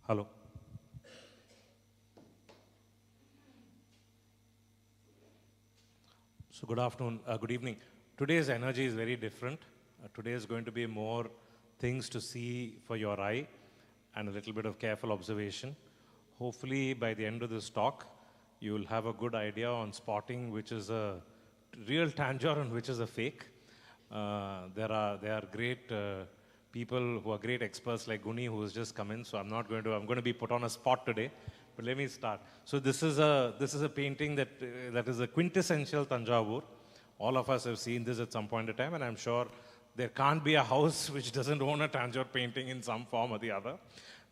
Hello. So good afternoon, good evening. Today's energy is very different. Today is going to be more things to see for your eye and a little bit of careful observation. Hopefully by the end of this talk, you will have a good idea on spotting which is a real Tanjore and which is a fake. There are great people who are great experts like Guni who has just come in, so I'm going to be put on a spot today. But let me start. So this is a painting that is a quintessential Tanjore. All of us have seen this at some point in time, and I'm sure there can't be a house which doesn't own a Tanjore painting in some form or the other.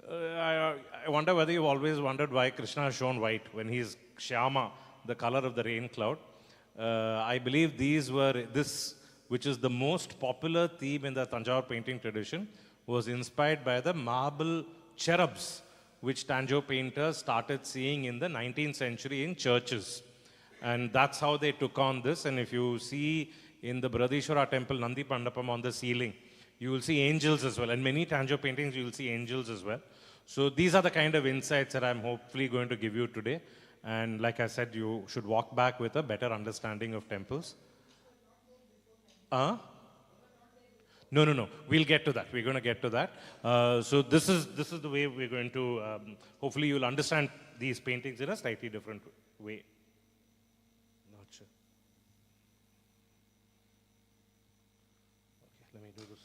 I wonder whether you've always wondered why Krishna is shown white when he's Shyama, the color of the rain cloud. I believe this, which is the most popular theme in the Tanjore painting tradition, was inspired by the marble cherubs, which Tanjore painters started seeing in the 19th century in churches. And that's how they took on this. And if you see in the Bradishwara temple, Nandi Pandapam on the ceiling, you will see angels as well. And many Tanjore paintings, you will see angels as well. So these are the kind of insights that I'm hopefully going to give you today. And like I said, you should walk back with a better understanding of temples. No. We'll get to that. We're going to get to that. So this is the way we're going to, hopefully you'll understand these paintings in a slightly different way. Not sure. Okay, let me do this.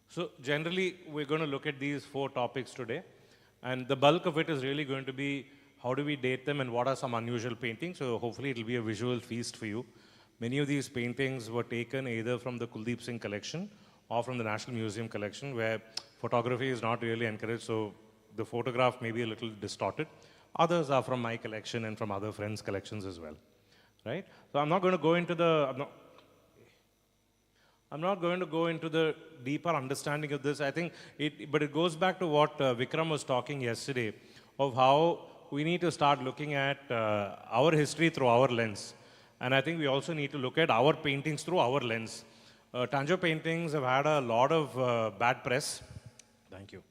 So generally, we're going to look at these 4 topics today. And the bulk of it is really going to be how do we date them and what are some unusual paintings. So hopefully it'll be a visual feast for you. Many of these paintings were taken either from the Kuldeep Singh collection or from the National Museum collection, where photography is not really encouraged, so the photograph may be a little distorted. Others are from my collection and from other friends' collections as well, right? So I'm not going to go into the, I'm not going to go into the deeper understanding of this. I think but it goes back to what Vikram was talking yesterday of how we need to start looking at our history through our lens. And I think we also need to look at our paintings through our lens. Tanjore paintings have had a lot of bad press. Thank you.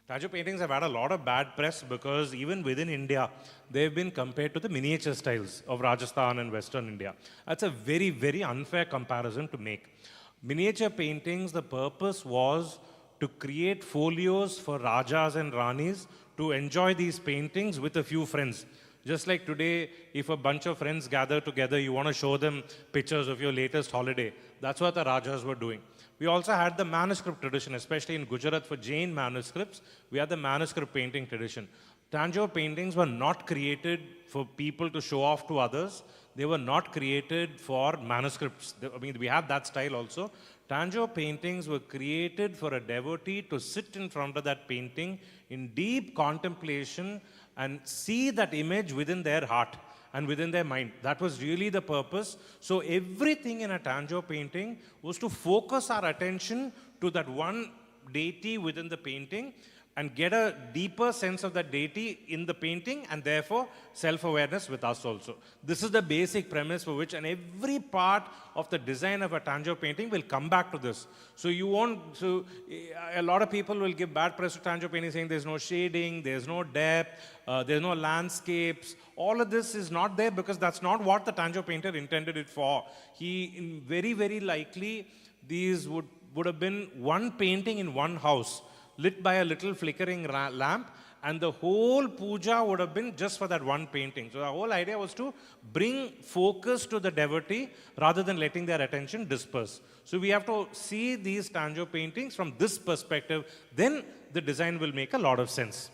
Tanjore paintings have had a lot of bad press because even within India, they've been compared to the miniature styles of Rajasthan and Western India. That's a very, very unfair comparison to make. Miniature paintings, the purpose was to create folios for Rajas and Ranis to enjoy these paintings with a few friends. Just like today, if a bunch of friends gather together, you want to show them pictures of your latest holiday. That's what the Rajas were doing. We also had the manuscript tradition, especially in Gujarat for Jain manuscripts. We had the manuscript painting tradition. Tanjore paintings were not created for people to show off to others. They were not created for manuscripts. I mean, we have that style also. Tanjore paintings were created for a devotee to sit in front of that painting in deep contemplation and see that image within their heart and within their mind. That was really the purpose. So everything in a Tanjore painting was to focus our attention to that one deity within the painting and get a deeper sense of that deity in the painting and therefore self-awareness with us also. This is the basic premise for which, and every part of the design of a Tanjore painting will come back to this. So a lot of people will give bad press to Tanjore painting saying there's no shading, there's no depth, there's no landscapes. All of this is not there because that's not what the Tanjore painter intended it for. Very, very likely, these would have been one painting in one house, lit by a little flickering lamp, and the whole puja would have been just for that one painting. So the whole idea was to bring focus to the devotee rather than letting their attention disperse. So we have to see these Tanjore paintings from this perspective, then the design will make a lot of sense.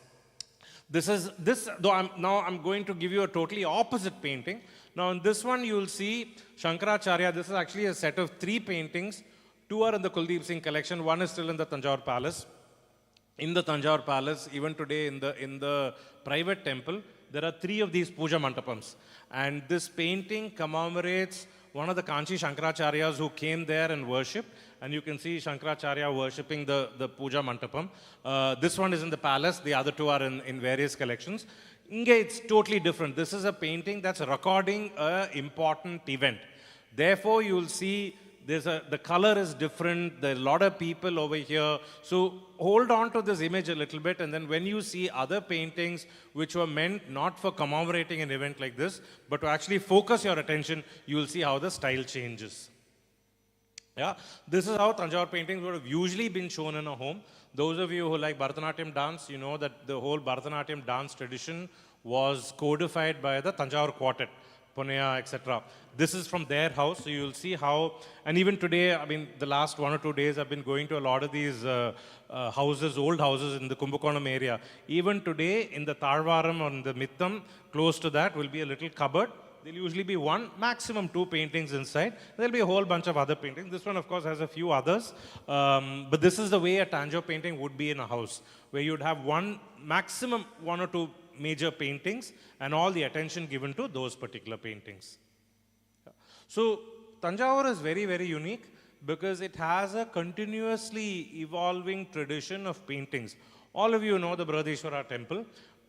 I'm going to give you a totally opposite painting. Now in this one you will see Shankaracharya. This is actually a set of 3 paintings. 2 are in the Kuldeep Singh collection, 1 is still in the Tanjore Palace. In the Tanjore Palace, even today in the private temple, there are 3 of these puja mantapams. And this painting commemorates one of the Kanchi Shankaracharyas who came there and worshipped. And you can see Shankaracharya worshipping the puja mantapam. This one is in the palace. The other 2 are in various collections. It's totally different. This is a painting that's recording an important event. Therefore, you'll see the color is different, there are a lot of people over here. So hold on to this image a little bit, and then when you see other paintings which were meant not for commemorating an event like this, but to actually focus your attention, you will see how the style changes. Yeah, this is how Tanjore paintings would have usually been shown in a home. Those of you who like Bharatanatyam dance, you know that the whole Bharatanatyam dance tradition was codified by the Tanjore quartet, Ponaya, etc. This is from their house, so you'll see how, and even today, I mean, the last 1 or 2 days, I've been going to a lot of these houses, old houses in the Kumbakonam area. Even today, in the Tarvaram or in the Mittam, close to that will be a little cupboard. There'll usually be 1, maximum 2 paintings inside. There'll be a whole bunch of other paintings. This one, of course, has a few others. But this is the way a Tanjore painting would be in a house, where you'd have maximum 1 or 2 major paintings and all the attention given to those particular paintings. So Tanjore is very, very unique because it has a continuously evolving tradition of paintings. All of you know the Brihadishwara temple.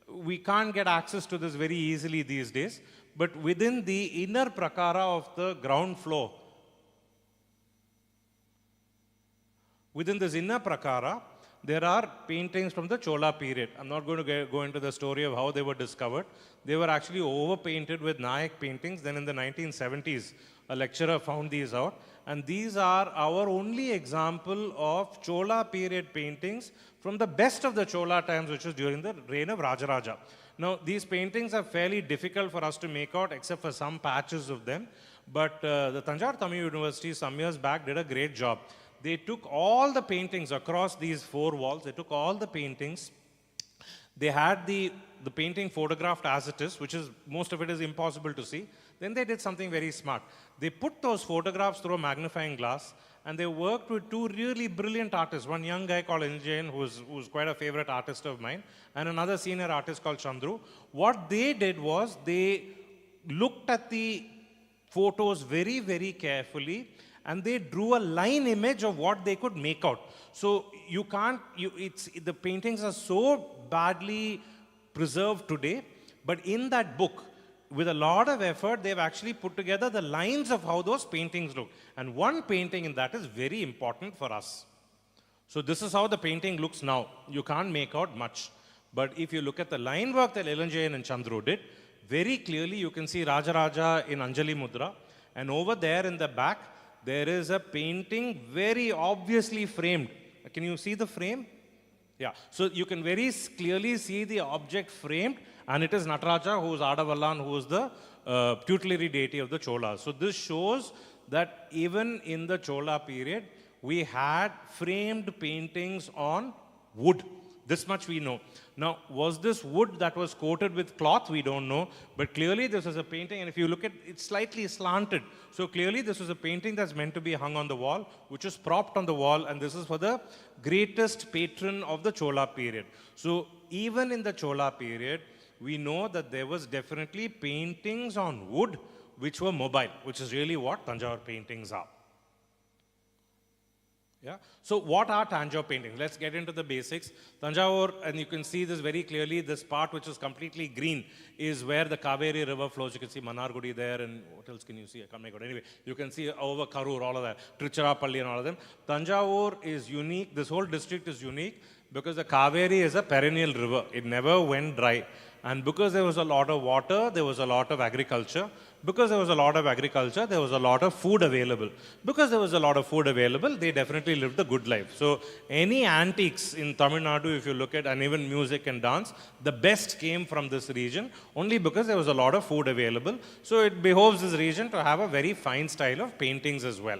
We can't get access to this very easily these days, but within the inner prakara of the ground floor, within this inner prakara, there are paintings from the Chola period. I'm not going to go into the story of how they were discovered. They were actually overpainted with Nayak paintings. Then in the 1970s, a lecturer found these out. And these are our only example of Chola period paintings from the best of the Chola times, which was during the reign of Rajaraja. Now, these paintings are fairly difficult for us to make out, except for some patches of them. But the Tanjore Tamil University some years back did a great job. They took all the paintings across these 4 walls. They took all the paintings. They had the painting photographed as it is, which is, most of it is impossible to see. Then they did something very smart. They put those photographs through a magnifying glass, and they worked with 2 really brilliant artists. One young guy called Injayan, who's quite a favorite artist of mine, and another senior artist called Chandru. What they did was they looked at the photos very, very carefully, and they drew a line image of what they could make out. So you can't, the paintings are so badly preserved today, but in that book, with a lot of effort, they've actually put together the lines of how those paintings look. And one painting in that is very important for us. So this is how the painting looks now. You can't make out much. But if you look at the line work that Ilanjayan and Chandru did, very clearly you can see Rajaraja in Anjali Mudra. And over there in the back, there is a painting very obviously framed. Can you see the frame? Yeah. So you can very clearly see the object framed, and it is Nataraja, who is Adavallan, who is the tutelary deity of the Cholas. So this shows that even in the Chola period, we had framed paintings on wood. This much we know. Now, was this wood that was coated with cloth? We don't know. But clearly this is a painting, and if you look at it, it's slightly slanted. So clearly this is a painting that's meant to be hung on the wall, which is propped on the wall, and this is for the greatest patron of the Chola period. So even in the Chola period, we know that there was definitely paintings on wood which were mobile, which is really what Tanjore paintings are. Yeah. So what are Tanjore paintings? Let's get into the basics. Tanjore, and you can see this very clearly, this part which is completely green is where the Kaveri river flows. You can see Manargudi there, and what else can you see? I can't make out. Anyway, you can see over Karur, all of that, Trichirappalli and all of them. Tanjore is unique. This whole district is unique because the Kaveri is a perennial river. It never went dry. And because there was a lot of water, there was a lot of agriculture. Because there was a lot of agriculture, there was a lot of food available. Because there was a lot of food available, they definitely lived a good life. So any antiques in Tamil Nadu, if you look at, and even music and dance, the best came from this region only because there was a lot of food available. So it behoves this region to have a very fine style of paintings as well.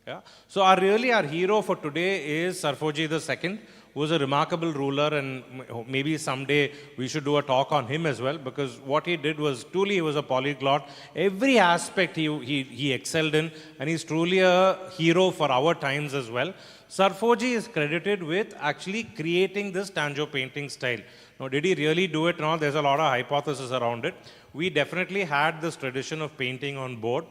Yeah? So our hero for today is Sarfoji II, who was a remarkable ruler, and maybe someday we should do a talk on him as well, because what he did was truly, he was a polyglot. Every aspect he excelled in, and he's truly a hero for our times as well. Sarfoji is credited with actually creating this Tanjore painting style. Now, did he really do it? No, there's a lot of hypothesis around it. We definitely had this tradition of painting on board.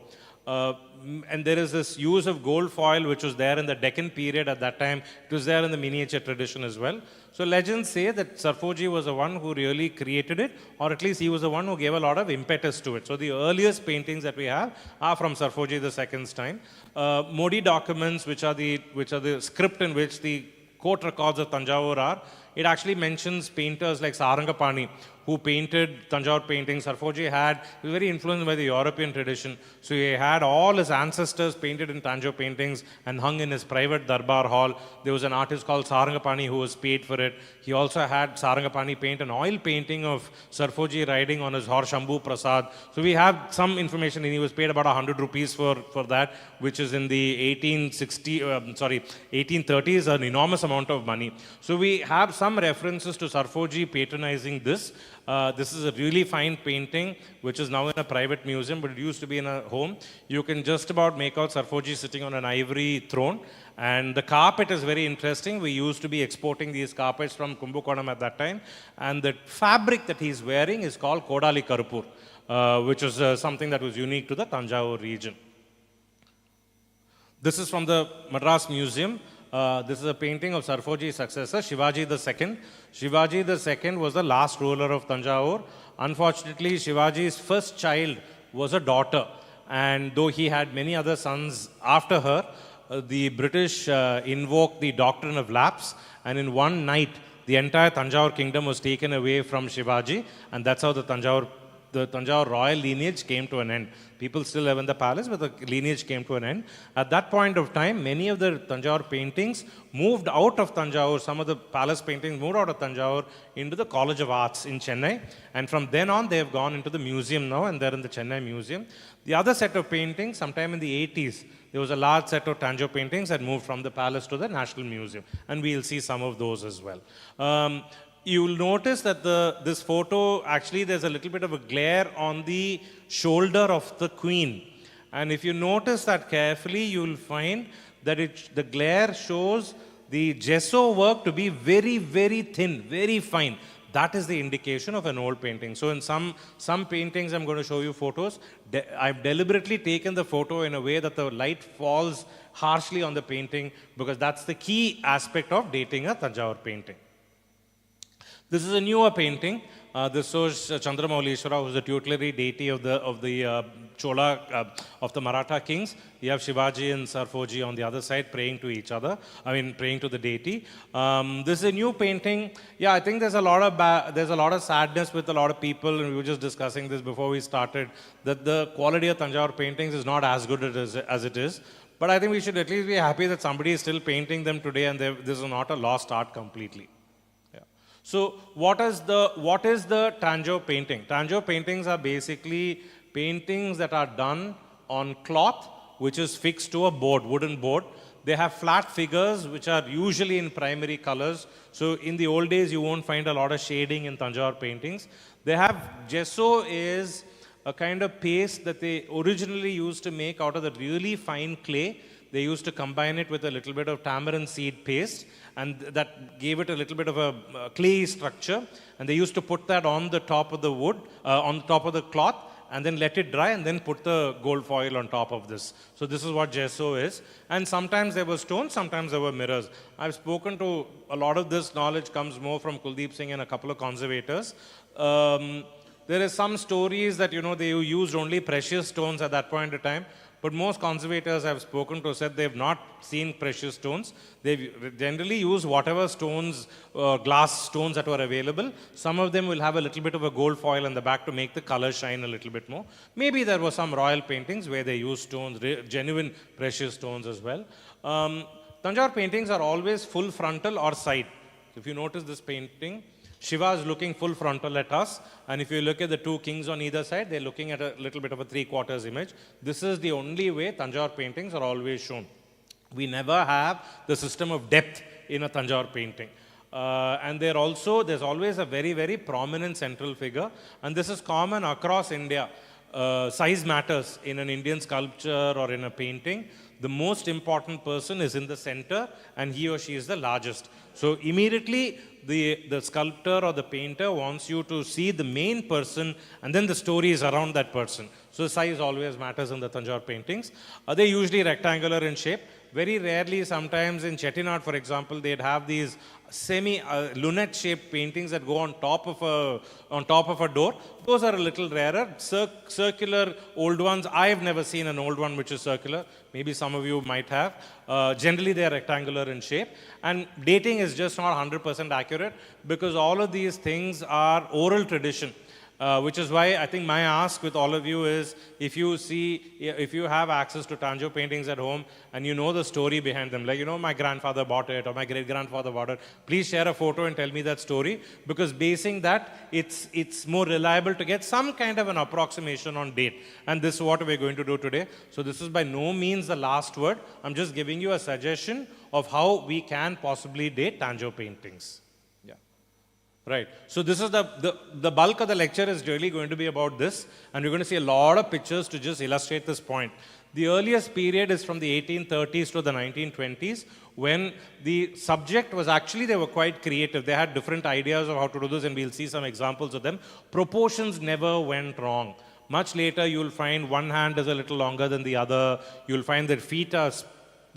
And there is this use of gold foil which was there in the Deccan period at that time. It was there in the miniature tradition as well. So legends say that Sarfoji was the one who really created it, or at least he was the one who gave a lot of impetus to it. So the earliest paintings that we have are from Sarfoji II's time. Modi documents, which are the script in which the court records of Tanjore are, it actually mentions painters like Sarangapani, who painted Tanjore paintings. Sarfoji he was very influenced by the European tradition. So he had all his ancestors painted in Tanjore paintings and hung in his private darbar hall. There was an artist called Sarangapani who was paid for it. He also had Sarangapani paint an oil painting of Sarfoji riding on his horse Shambhu Prasad. So we have some information, and he was paid about 100 rupees for that, which is in the 1830s, an enormous amount of money. So we have some references to Sarfoji patronizing this. This is a really fine painting, which is now in a private museum, but it used to be in a home. You can just about make out Sarfoji sitting on an ivory throne. And the carpet is very interesting. We used to be exporting these carpets from Kumbakonam at that time. And the fabric that he's wearing is called Kodali Karupur, which was something that was unique to the Tanjore region. This is from the Madras Museum. This is a painting of Sarfoji's successor, Shivaji II. Shivaji II was the last ruler of Tanjore. Unfortunately, Shivaji's first child was a daughter. And though he had many other sons after her, the British invoked the doctrine of lapse. And in one night, the entire Tanjore kingdom was taken away from Shivaji. And that's how the Tanjore royal lineage came to an end. People still live in the palace, but the lineage came to an end. At that point of time, many of the Tanjore paintings moved out of Tanjore. Some of the palace paintings moved out of Tanjore into the College of Arts in Chennai. And from then on, they have gone into the museum now, and they're in the Chennai Museum. The other set of paintings, sometime in the 80s, there was a large set of Tanjore paintings that moved from the palace to the National Museum. And we'll see some of those as well. You'll notice that this photo, actually there's a little bit of a glare on the shoulder of the queen. And if you notice that carefully, you'll find that the glare shows the gesso work to be very, very thin, very fine. That is the indication of an old painting. So in some paintings, I'm going to show you photos. I've deliberately taken the photo in a way that the light falls harshly on the painting, because that's the key aspect of dating a Tanjore painting. This is a newer painting. This shows Chandramaulishwara, who is the tutelary deity of the Chola, of the Maratha kings. You have Shivaji and Sarfoji on the other side praying to each other. Praying to the deity. This is a new painting. Yeah, I think there's a lot of sadness with a lot of people, and we were just discussing this before we started, that the quality of Tanjore paintings is not as good as it is. But I think we should at least be happy that somebody is still painting them today, and this is not a lost art completely. So what is the Tanjore painting? Tanjore paintings are basically paintings that are done on cloth, which is fixed to a board, wooden board. They have flat figures, which are usually in primary colors. So in the old days, you won't find a lot of shading in Tanjore paintings. They have gesso is a kind of paste that they originally used to make out of the really fine clay. They used to combine it with a little bit of tamarind seed paste, and that gave it a little bit of a clay structure. And they used to put that on the top of the wood, on the top of the cloth, and then let it dry, and then put the gold foil on top of this. So this is what gesso is. And sometimes there were stones, sometimes there were mirrors. I've spoken to a lot of this knowledge comes more from Kuldeep Singh and a couple of conservators. There is some stories that, they used only precious stones at that point in time. But most conservators I've spoken to said they've not seen precious stones. They generally use whatever stones, glass stones that were available. Some of them will have a little bit of a gold foil in the back to make the color shine a little bit more. Maybe there were some royal paintings where they used stones, genuine precious stones as well. Tanjore paintings are always full frontal or side. If you notice this painting, Shiva is looking full frontal at us, and if you look at the two kings on either side, they're looking at a little bit of a 3/4 image. This is the only way Tanjore paintings are always shown. We never have the system of depth in a Tanjore painting. And there's always a very, very prominent central figure, and this is common across India. size matters in an Indian sculpture or in a painting. The most important person is in the center and he or she is the largest. So immediately the sculptor or the painter wants you to see the main person and then the story is around that person. So size always matters in the Tanjore paintings. They're usually rectangular in shape. Very rarely, sometimes in Chettinad, for example, they'd have these lunette-shaped paintings that go on top of a door. Those are a little rarer. Circular old ones, I've never seen an old one which is circular. Maybe some of you might have. Generally, they are rectangular in shape. And dating is just not 100% accurate because all of these things are oral tradition. Which is why I think my ask with all of you is, if you have access to Tanjore paintings at home and you know the story behind them, like, my grandfather bought it or my great-grandfather bought it, please share a photo and tell me that story, because basing that, it's more reliable to get some kind of an approximation on date. And this is what we're going to do today. So this is by no means the last word. I'm just giving you a suggestion of how we can possibly date Tanjore paintings. Right. So this is the bulk of the lecture is really going to be about this, and we're going to see a lot of pictures to just illustrate this point. The earliest period is from the 1830s to the 1920s, when the subject was actually, they were quite creative. They had different ideas of how to do this, and we'll see some examples of them. Proportions never went wrong. Much later, you'll find one hand is a little longer than the other. You'll find that feet are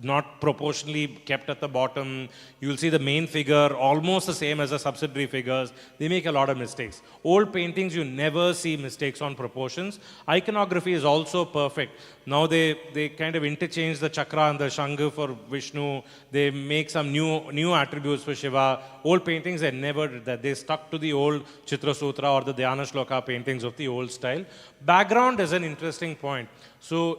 not proportionally kept at the bottom. You'll see the main figure almost the same as the subsidiary figures. They make a lot of mistakes. Old paintings, you never see mistakes on proportions. Iconography is also perfect. Now they kind of interchange the chakra and the shanga for Vishnu. They make some new attributes for Shiva. Old paintings, they never did that. They stuck to the old Chitra Sutra or the Dhyana Shloka paintings of the old style. Background is an interesting point. So,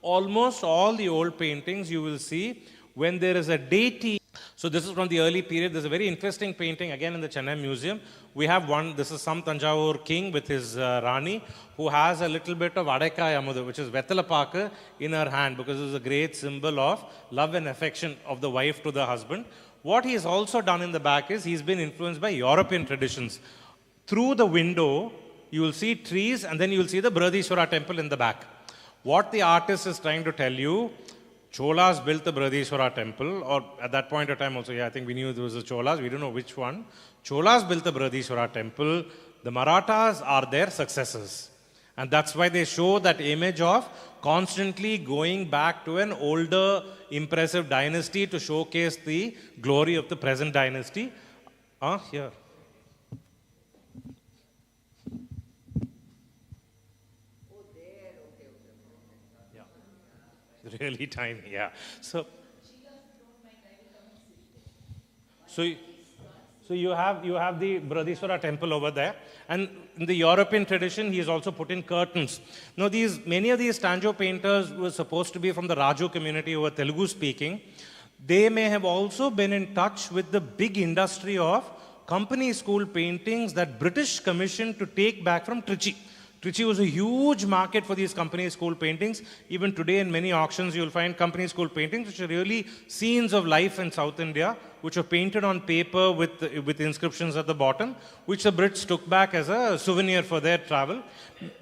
almost all the old paintings you will see when there is a deity. So this is from the early period. There's a very interesting painting again in the Chennai Museum. We have one, this is some Tanjore king with his Rani, who has a little bit of Adekkai Amudu, which is Vetalapaka, in her hand, because it is a great symbol of love and affection of the wife to the husband. What he has also done in the back is he's been influenced by European traditions. Through the window, you will see trees and then you will see the Brihadishwara temple in the back. What the artist is trying to tell you, Cholas built the Brihadishwara temple, or at that point of time also, I think we knew it was the Cholas, we don't know which one. Cholas built the Brihadishwara temple, the Marathas are their successors. And that's why they show that image of constantly going back to an older, impressive dynasty to showcase the glory of the present dynasty. Here. Really tiny, yeah. So you have the Brihadishwara temple over there, and in the European tradition, he has also put in curtains. Now, many of these Tanjore painters were supposed to be from the Raju community who were Telugu speaking. They may have also been in touch with the big industry of company school paintings that British commissioned to take back from Trichy. Trichy was a huge market for these company school paintings. Even today in many auctions, you'll find company school paintings, which are really scenes of life in South India, which are painted on paper with inscriptions at the bottom, which the Brits took back as a souvenir for their travel.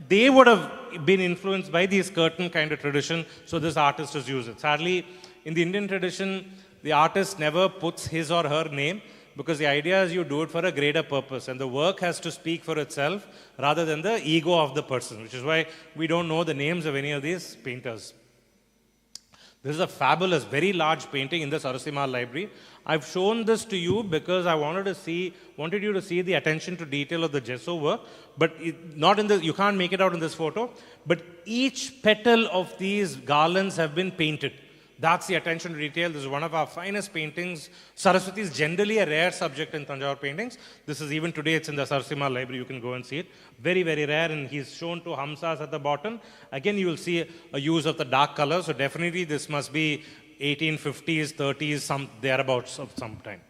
They would have been influenced by these curtain kind of tradition, so this artist has used it. Sadly, in the Indian tradition, the artist never puts his or her name, because the idea is you do it for a greater purpose, and the work has to speak for itself rather than the ego of the person, which is why we don't know the names of any of these painters. This is a fabulous, very large painting in the Sarasimha library. I've shown this to you because I wanted you to see the attention to detail of the gesso work, but you can't make it out in this photo, but each petal of these garlands have been painted. That's the attention to detail. This is one of our finest paintings. Saraswati is generally a rare subject in Tanjore paintings. This is even today, it's in the Sarasimha library. You can go and see it. Very, very rare, and he's shown two Hamsas at the bottom. Again, you will see a use of the dark color. So definitely this must be 1850s, 30s, thereabouts of some time.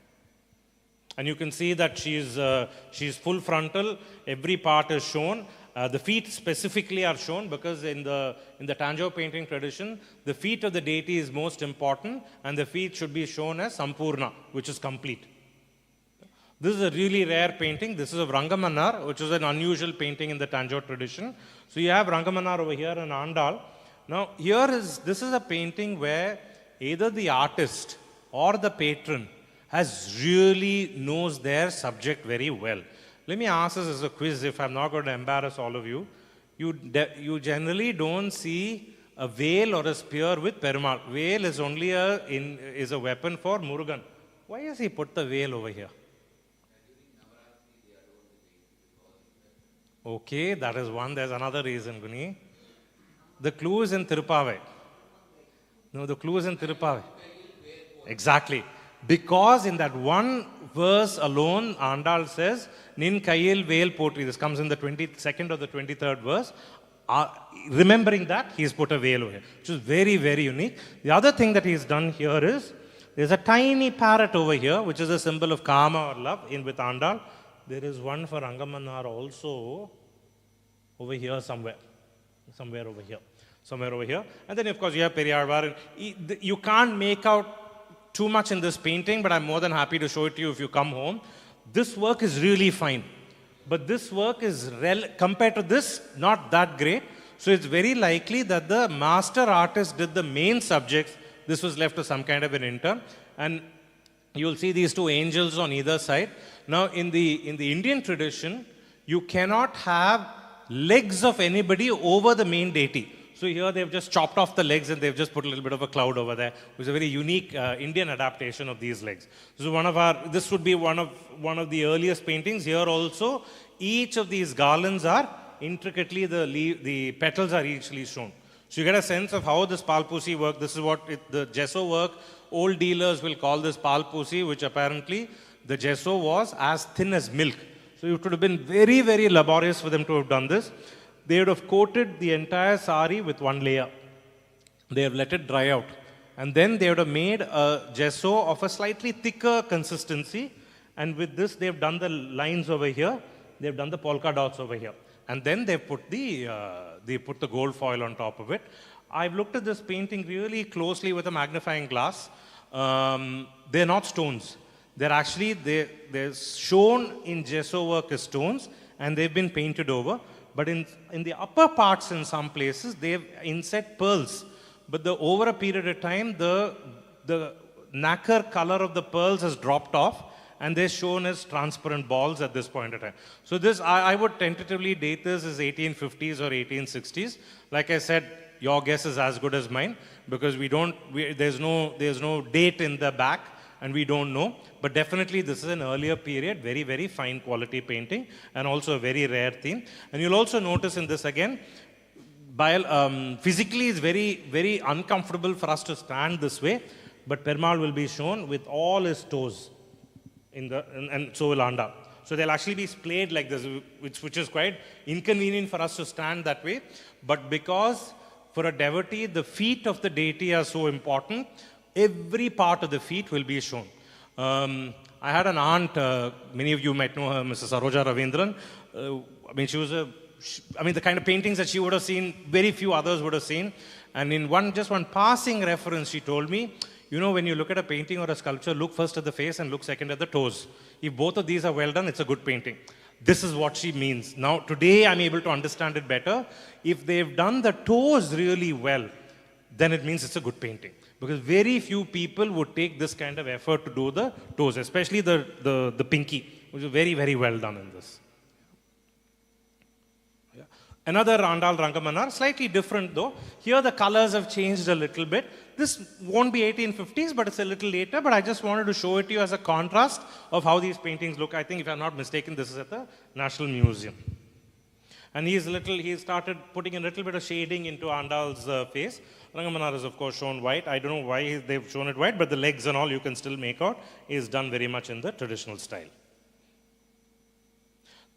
And you can see that she's full frontal. Every part is shown. The feet specifically are shown because in the Tanjore painting tradition, the feet of the deity is most important, and the feet should be shown as Sampurna, which is complete. This is a really rare painting. This is of Rangamanar, which is an unusual painting in the Tanjore tradition. So you have Rangamanar over here and Andal. Now this is a painting where either the artist or the patron has really knows their subject very well. Let me ask this as a quiz, if I'm not going to embarrass all of you. You generally don't see a veil or a spear with Perumal. Veil is only is a weapon for Murugan. Why has he put the veil over here? Okay, that is one. There's another reason, Guni. The clue is in Tirupavai. No, the clue is in Tirupavai. Exactly. Because in that one verse alone, Andal says, Nin Kayil Veil Potri. This comes in the 22nd or the 23rd verse. Remembering that, he's put a veil over here, which is very, very unique. The other thing that he's done here is, there's a tiny parrot over here, which is a symbol of karma or love with Andal. There is one for Rangamanar also over here somewhere over here. And then, of course, you have Periyarvar. You can't make out too much in this painting, but I'm more than happy to show it to you if you come home. This work is really fine. But this work is, compared to this, not that great. So it's very likely that the master artist did the main subjects. This was left to some kind of an intern. And you'll see these two angels on either side. Now, in the Indian tradition, you cannot have legs of anybody over the main deity. So here they've just chopped off the legs and they've just put a little bit of a cloud over there. It was a very unique Indian adaptation of these legs. So this would be one of the earliest paintings. Here also, each of these garlands are intricately, the petals are eachly shown. So you get a sense of how this Palpusi worked. This is what the gesso work. Old dealers will call this Palpusi, which apparently the gesso was as thin as milk. So it would have been very, very laborious for them to have done this. They would have coated the entire sari with one layer. They have let it dry out. And then they would have made a gesso of a slightly thicker consistency. And with this, they've done the lines over here. They've done the polka dots over here. And then they put the gold foil on top of it. I've looked at this painting really closely with a magnifying glass. They're not stones. They're shown in gesso work as stones, and they've been painted over. But in the upper parts, in some places, they've inset pearls. But over a period of time, the nacre color of the pearls has dropped off, and they're shown as transparent balls at this point in time. So this, I would tentatively date this as 1850s or 1860s. Like I said, your guess is as good as mine, because there's no date in the back, and we don't know. But definitely this is an earlier period, very, very fine quality painting, and also a very rare theme. And you'll also notice in this again, physically it's very, very uncomfortable for us to stand this way, but Perumal will be shown with all his toes, and so will Anda. So they'll actually be splayed like this, which is quite inconvenient for us to stand that way. But because for a devotee, the feet of the deity are so important, every part of the feet will be shown. I had an aunt, many of you might know her, Mrs. Saroja Ravindran. The kind of paintings that she would have seen, very few others would have seen. And in just one passing reference, she told me, when you look at a painting or a sculpture, look first at the face and look second at the toes. If both of these are well done, it's a good painting. This is what she means. Now, today I'm able to understand it better. If they've done the toes really well, then it means it's a good painting. Because very few people would take this kind of effort to do the toes, especially the pinky, which is very, very well done in this. Yeah. Another Andal Rangamanar, slightly different though. Here the colors have changed a little bit. This won't be 1850s, but it's a little later. But I just wanted to show it to you as a contrast of how these paintings look. I think, if I'm not mistaken, this is at the National Museum. And he started putting a little bit of shading into Andal's face. Rangamanar is, of course, shown white. I don't know why they've shown it white, but the legs and all you can still make out is done very much in the traditional style.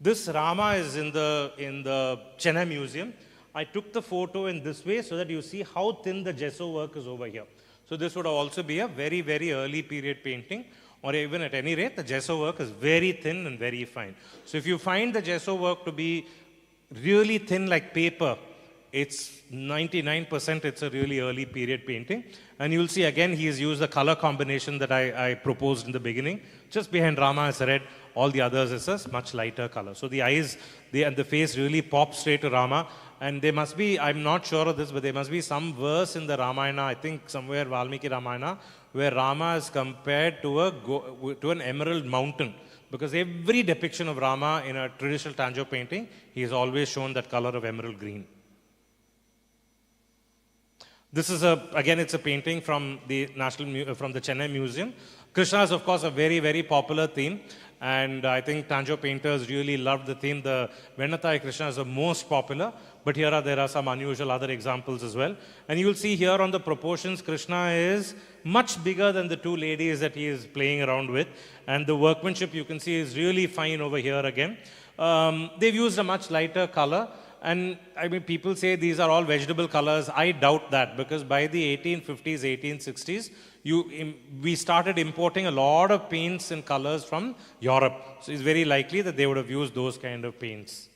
This Rama is in the Chennai Museum. I took the photo in this way so that you see how thin the gesso work is over here. So this would also be a very, very early period painting, or even at any rate, the gesso work is very thin and very fine. So if you find the gesso work to be really thin like paper, it's 99% it's a really early period painting. And you'll see again, he has used the color combination that I proposed in the beginning. Just behind Rama is red. All the others is a much lighter color. So the eyes and the face really pop straight to Rama. And there must be, I'm not sure of this, but there must be some verse in the Ramayana, I think somewhere Valmiki Ramayana, where Rama is compared to an emerald mountain. Because every depiction of Rama in a traditional Tanjore painting, he is always shown that color of emerald green. This is again, it's a painting from the from the Chennai Museum. Krishna is, of course, a very, very popular theme. And I think Tanjore painters really loved the theme. The Vennathai Krishna is the most popular. But here there are some unusual other examples as well. And you will see here on the proportions, Krishna is much bigger than the two ladies that he is playing around with. And the workmanship, you can see, is really fine over here again. They've used a much lighter color. And I mean, people say these are all vegetable colors. I doubt that, because by the 1850s, 1860s, we started importing a lot of paints and colors from Europe. So it's very likely that they would have used those kind of paints.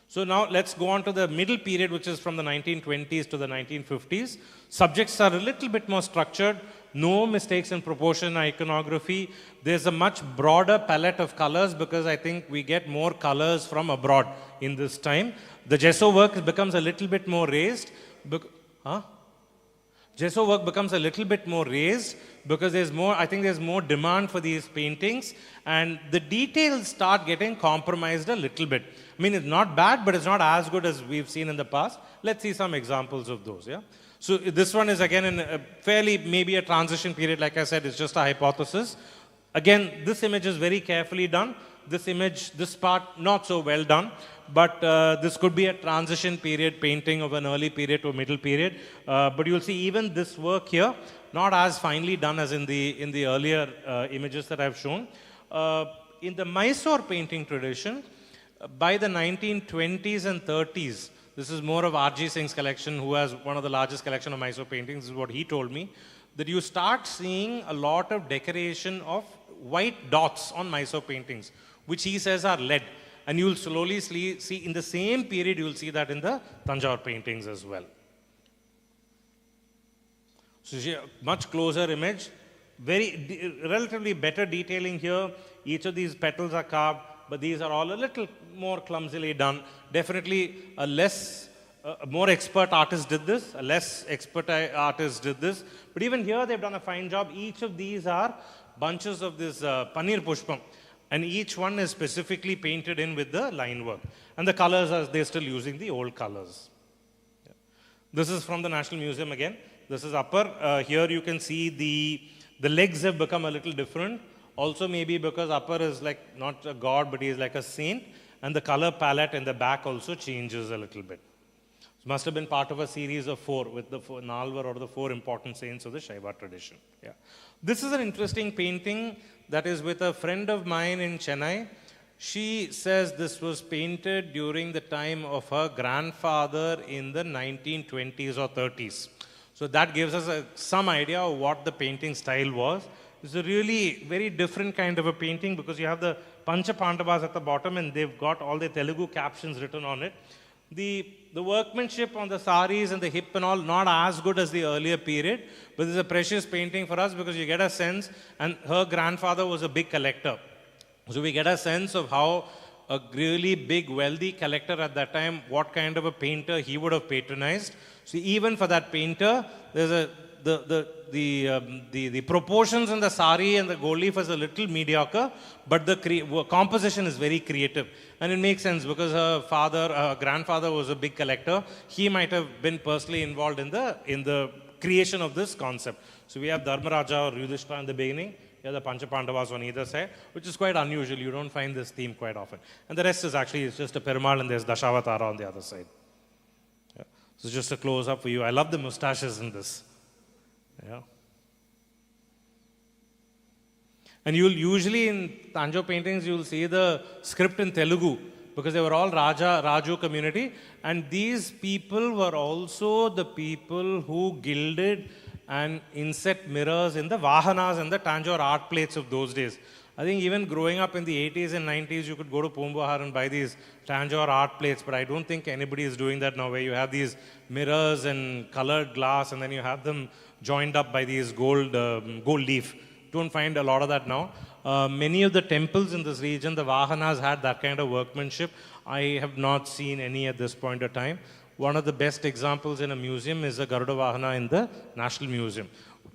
So now let's go on to the middle period, which is from the 1920s to the 1950s. Subjects are a little bit more structured. No mistakes in proportion or iconography. There's a much broader palette of colors, because I think we get more colors from abroad in this time. The gesso work becomes a little bit more raised. Gesso work becomes a little bit more raised because I think there's more demand for these paintings, and the details start getting compromised a little bit. I mean, it's not bad, but it's not as good as we've seen in the past. Let's see some examples of those, yeah? So this one is again in a fairly, maybe a transition period. Like I said, it's just a hypothesis. Again, this image is very carefully done. This image, this part, not so well done. But this could be a transition period painting of an early period to a middle period. But you'll see even this work here, not as finely done as in the earlier images that I've shown. In the Mysore painting tradition, by the 1920s and 30s, this is more of R.G. Singh's collection, who has one of the largest collection of Mysore paintings. This is what he told me, that you start seeing a lot of decoration of white dots on Mysore paintings, which he says are lead. And you'll slowly see in the same period, you'll see that in the Tanjore paintings as well. So much closer image, relatively better detailing here. Each of these petals are carved, but these are all a little more clumsily done. Definitely a more expert artist did this, a less expert artist did this. But even here, they've done a fine job. Each of these are bunches of this Paneer Pushpam. And each one is specifically painted in with the line work. And the colors, they're still using the old colors. Yeah. This is from the National Museum again. This is upper. Here you can see the legs have become a little different. Also maybe because upper is like not a god, but he is like a saint. And the color palette in the back also changes a little bit. It must have been part of a series of 4 with the Nalvar, or the 4 important saints of the Shaiva tradition. Yeah. This is an interesting painting that is with a friend of mine in Chennai. She says this was painted during the time of her grandfather in the 1920s or 30s. So that gives us some idea of what the painting style was. It's a really very different kind of a painting, because you have the Pancha Pandavas at the bottom, and they've got all the Telugu captions written on it. The workmanship on the saris and the hip and all, not as good as the earlier period, but it's a precious painting for us because you get a sense, and her grandfather was a big collector. So we get a sense of how a really big, wealthy collector at that time, what kind of a painter he would have patronized. So even for that painter, there's the proportions in the sari and the gold leaf is a little mediocre, but the composition is very creative. And it makes sense because her grandfather was a big collector. He might have been personally involved in the creation of this concept. So we have Dharmaraja or Yudhishthira in the beginning. Here the Pancha Pandavas on either side, which is quite unusual. You don't find this theme quite often. And the rest is actually, it's just a Perumal, and there's Dashavatara on the other side. Yeah. So just a close-up for you. I love the mustaches in this. Yeah. And you'll usually in Tanjore paintings, you'll see the script in Telugu, because they were all Raju community. And these people were also the people who gilded and inset mirrors in the Vahanas and the Tanjore art plates of those days. I think even growing up in the 80s and 90s, you could go to Pombahar and buy these Tanjore art plates, but I don't think anybody is doing that now, where you have these mirrors and colored glass, and then you have them joined up by these gold leaf. Don't find a lot of that now. Many of the temples in this region, the Vahanas had that kind of workmanship. I have not seen any at this point of time. One of the best examples in a museum is a Garuda Vahana in the National Museum.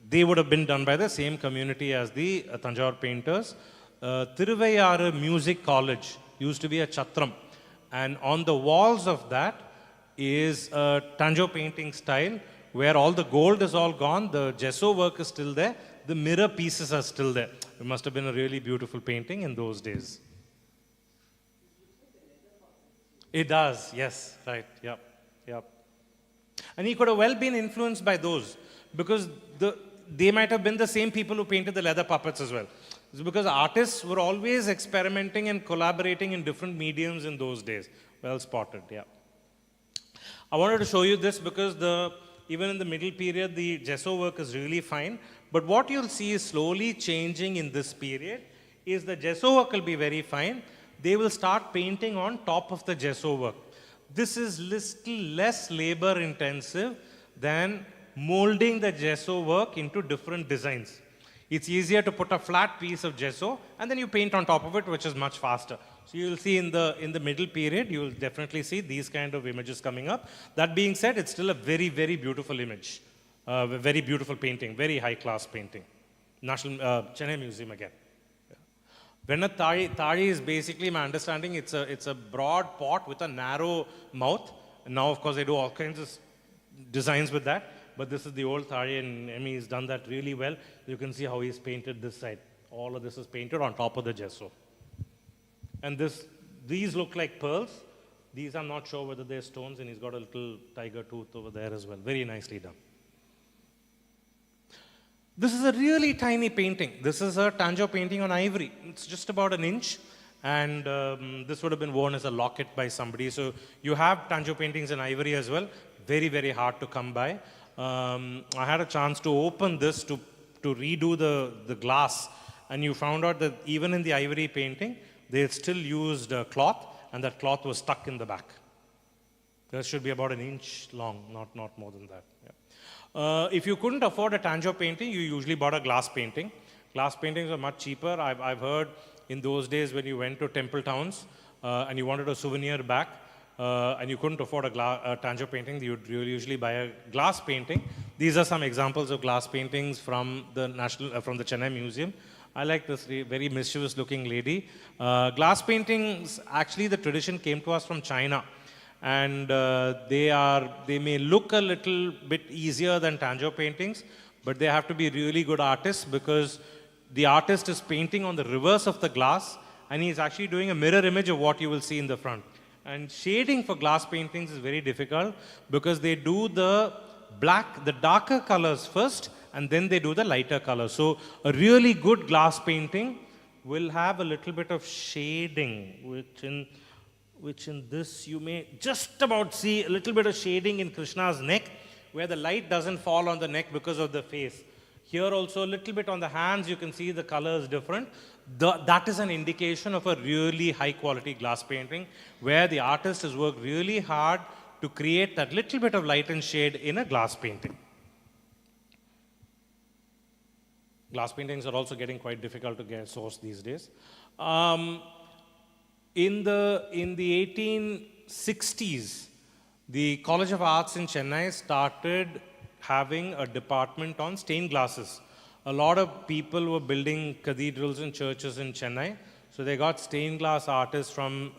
They would have been done by the same community as the Tanjore painters. Thiruvayaru Music College used to be a chatram. And on the walls of that is a Tanjore painting style where all the gold is all gone, the gesso work is still there, the mirror pieces are still there. It must have been a really beautiful painting in those days. It does, yes, right, yep, yep. And he could have well been influenced by those because they might have been the same people who painted the leather puppets as well. It's because artists were always experimenting and collaborating in different mediums in those days. Well spotted, yeah. I wanted to show you this because even in the middle period, the gesso work is really fine. But what you'll see is slowly changing in this period is the gesso work will be very fine. They will start painting on top of the gesso work. This is little less labor intensive than molding the gesso work into different designs. It's easier to put a flat piece of gesso and then you paint on top of it, which is much faster. So you'll see in the middle period, you will definitely see these kind of images coming up. That being said, it's still a very, very beautiful image. Very beautiful painting, very high class painting. National Chennai Museum again. Venna Thali is basically, my understanding, it's a broad pot with a narrow mouth. And now, of course, they do all kinds of designs with that. But this is the old Thali, and Emmy has done that really well. You can see how he's painted this side. All of this is painted on top of the gesso. And these look like pearls. These I'm not sure whether they're stones, and he's got a little tiger tooth over there as well. Very nicely done. This is a really tiny painting. This is a Tanjore painting on ivory. It's just about an inch. And this would have been worn as a locket by somebody. So you have Tanjore paintings in ivory as well. Very, very hard to come by. I had a chance to open this to redo the glass. And you found out that even in the ivory painting, they had still used cloth. And that cloth was stuck in the back. That should be about an inch long, not more than that. Yeah. If you couldn't afford a Tanjore painting, you usually bought a glass painting. Glass paintings are much cheaper. I've heard in those days when you went to temple towns and you wanted a souvenir back and you couldn't afford a Tanjore painting, you'd usually buy a glass painting. These are some examples of glass paintings from the Chennai Museum. I like this very mischievous looking lady. Glass paintings, actually the tradition came to us from China. And they may look a little bit easier than Tanjore paintings, but they have to be really good artists because the artist is painting on the reverse of the glass and he's actually doing a mirror image of what you will see in the front. And shading for glass paintings is very difficult because they do the darker colors first and then they do the lighter colors. So a really good glass painting will have a little bit of shading, which in this you may just about see a little bit of shading in Krishna's neck where the light doesn't fall on the neck because of the face. Here also a little bit on the hands, you can see the color is different. That is an indication of a really high quality glass painting where the artist has worked really hard to create that little bit of light and shade in a glass painting. Glass paintings are also getting quite difficult to get sourced these days. In the 1860s, the College of Arts in Chennai started having a department on stained glasses. A lot of people were building cathedrals and churches in Chennai, so they got stained glass artists from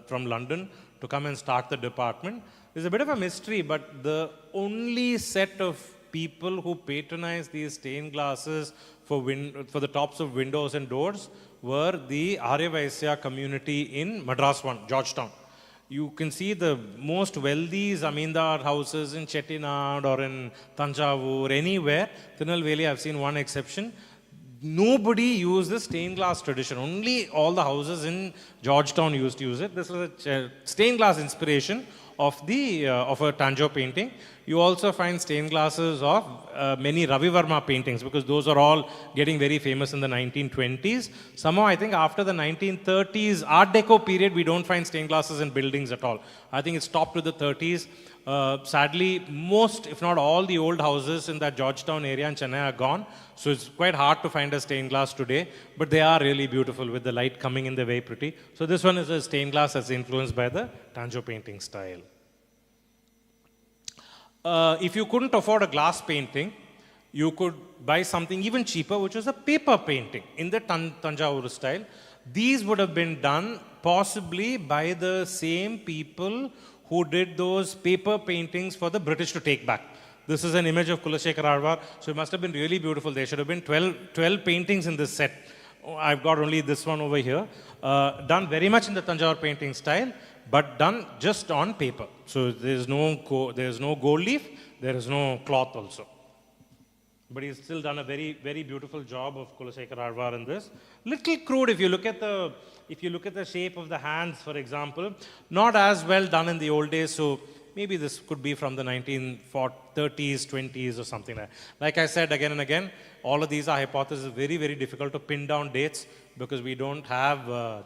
London to come and start the department. There's a bit of a mystery, but the only set of people who patronized these stained glasses for the tops of windows and doors were the Arya Vaisya community in Madras One, Georgetown. You can see the most wealthy zamindar houses in Chettinad or in Tanjore, anywhere. Tirunelveli, I've seen one exception. Nobody used the stained glass tradition. Only all the houses in Georgetown used to use it. This was a stained glass inspiration of a Tanjore painting. You also find stained glasses of many Ravi Varma paintings because those are all getting very famous in the 1920s. Somehow I think after the 1930s Art Deco period we don't find stained glasses in buildings at all. I think it stopped with the 30s. Sadly, most, if not all, the old houses in that Georgetown area in Chennai are gone. So it's quite hard to find a stained glass today, but they are really beautiful with the light coming in, they're very pretty. So this one is a stained glass that's influenced by the Tanjore painting style. If you couldn't afford a glass painting, you could buy something even cheaper, which was a paper painting in the Tanjore style. These would have been done possibly by the same people who did those paper paintings for the British to take back. This is an image of Kulashekar Alvar, so it must have been really beautiful. There should have been 12 paintings in this set. I've got only this one over here. Done very much in the Tanjore painting style, but done just on paper. So there's no gold leaf, there is no cloth also. But he's still done a very, very beautiful job of Kulashekar Alvar in this. Little crude if you look at the shape of the hands, for example. Not as well done in the old days, so maybe this could be from the 1930s, 20s or something like that. Like I said again and again, all of these are hypotheses. Very, very difficult to pin down dates because we don't have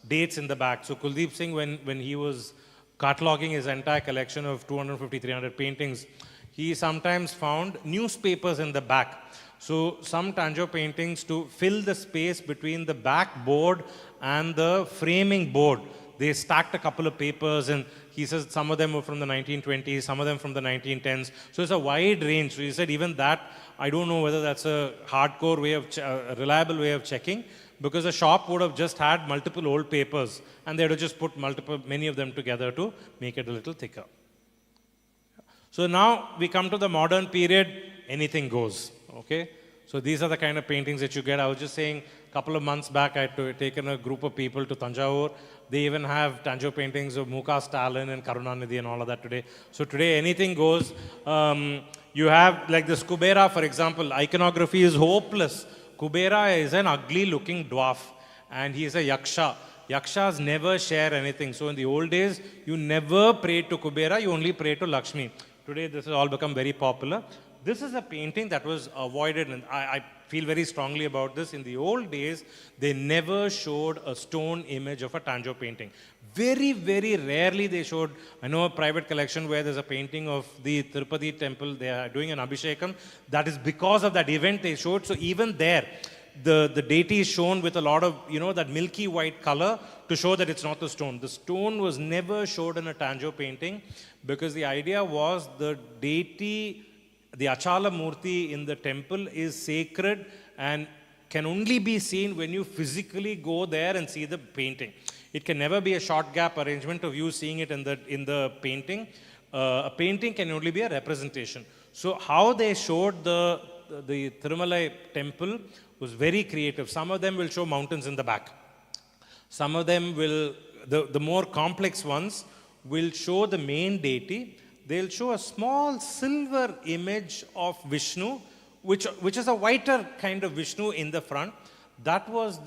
dates in the back. So Kuldeep Singh, when he was cataloging his entire collection of 250, 300 paintings, he sometimes found newspapers in the back. So some Tanjore paintings, to fill the space between the back board and the framing board, they stacked a couple of papers, and he says some of them were from the 1920s, some of them from the 1910s. So it's a wide range. So he said even that, I don't know whether that's a hardcore way of, a reliable way of checking, because a shop would have just had multiple old papers, and they would have just put many of them together to make it a little thicker. So now we come to the modern period, anything goes, okay? So these are the kind of paintings that you get. I was just saying, a couple of months back, I had taken a group of people to Tanjore. They even have Tanjore paintings of Muka Stalin and Karunanidhi and all of that today. So today, anything goes. You have, like this Kubera, for example, iconography is hopeless. Kubera is an ugly-looking dwarf, and he is a yaksha. Yakshas never share anything. So in the old days, you never prayed to Kubera, you only prayed to Lakshmi. Today, this has all become very popular. This is a painting that was avoided, and I feel very strongly about this. In the old days, they never showed a stone image of a Tanjore painting. Very, very rarely they showed. I know a private collection where there's a painting of the Tirupati temple. They are doing an Abhishekam. That is because of that event they showed. So even there, the deity is shown with a lot of, that milky white color to show that it's not the stone. The stone was never showed in a Tanjore painting because the idea was the deity, the Achala Murti in the temple is sacred and can only be seen when you physically go there and see the painting. It can never be a short gap arrangement of you seeing it in the painting. A painting can only be a representation. So how they showed the Thirumalai temple was very creative. Some of them will show mountains in the back. Some of them will, the more complex ones, will show the main deity. They'll show a small silver image of Vishnu, which is a whiter kind of Vishnu in the front. That is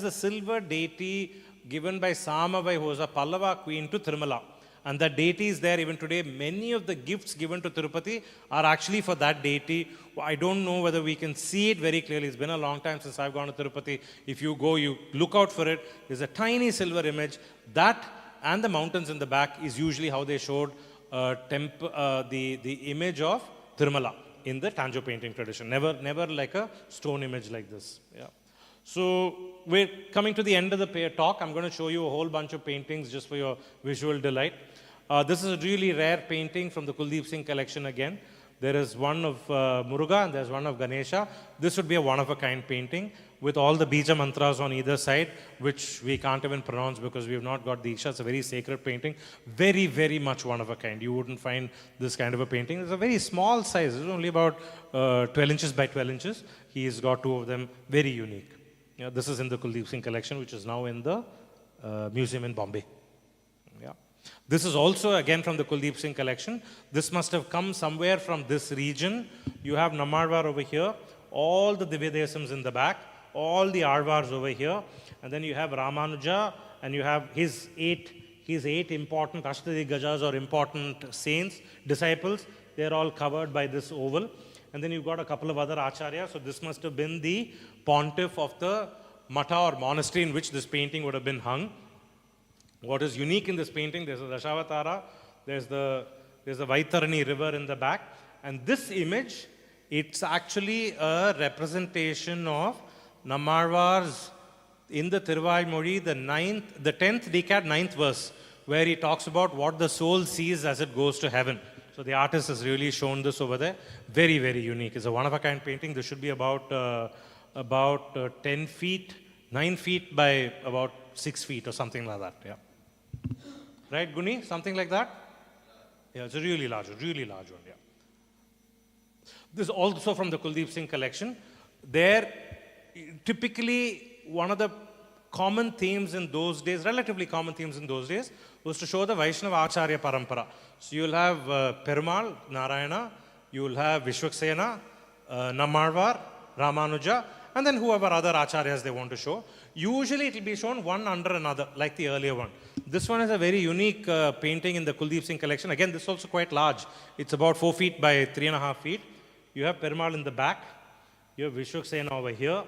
the silver deity given by Samabai, who was a Pallava queen, to Tirumala. And that deity is there even today. Many of the gifts given to Tirupati are actually for that deity. I don't know whether we can see it very clearly. It's been a long time since I've gone to Tirupati. If you go, you look out for it. There's a tiny silver image. That and the mountains in the back is usually how they showed the image of Tirumala in the Tanjore painting tradition. Never like a stone image like this. Yeah. So we're coming to the end of the talk. I'm going to show you a whole bunch of paintings just for your visual delight. This is a really rare painting from the Kuldeep Singh collection again. There is one of Muruga and there's one of Ganesha. This would be a one-of-a-kind painting with all the Bija mantras on either side, which we can't even pronounce because we have not got Diksha. It's a very sacred painting. Very, very much one-of-a-kind. You wouldn't find this kind of a painting. It's a very small size. It's only about 12 inches by 12 inches. He's got two of them, very unique. Yeah, this is in the Kuldeep Singh collection, which is now in the museum in Bombay. Yeah. This is also again from the Kuldeep Singh collection. This must have come somewhere from this region. You have Nammalvar over here, all the Divyadesams in the back, all the Alvars over here, and then you have Ramanuja, and you have his eight important Ashtadigajas or important saints, disciples. They're all covered by this oval. And then you've got a couple of other acharyas. So this must have been the pontiff of the Mata or monastery in which this painting would have been hung. What is unique in this painting, there's a Dashavatara, there's the Vaitarani river in the back, and this image, it's actually a representation of Nammalvar's in the Thiruvaimozhi, the 10th decad, 9th verse, where he talks about what the soul sees as it goes to heaven. So the artist has really shown this over there. Very, very unique. It's a one-of-a-kind painting. This should be about 10 feet, 9 feet by about 6 feet or something like that. Yeah. Right, Guni? Something like that? Yeah, it's a really large one, yeah. This is also from the Kuldeep Singh collection. There, typically, one of the common themes in those days, relatively common themes in those days, was to show the Vaishnava Acharya Parampara. So you'll have Perumal, Narayana, you'll have Vishwaksena, Nammalvar, Ramanuja, and then whoever other acharyas they want to show. Usually it will be shown one under another, like the earlier one. This one is a very unique painting in the Kuldeep Singh collection. Again, this is also quite large. It's about 4 feet by 3.5 feet. You have Perumal in the back. You have Vishwaksena over here.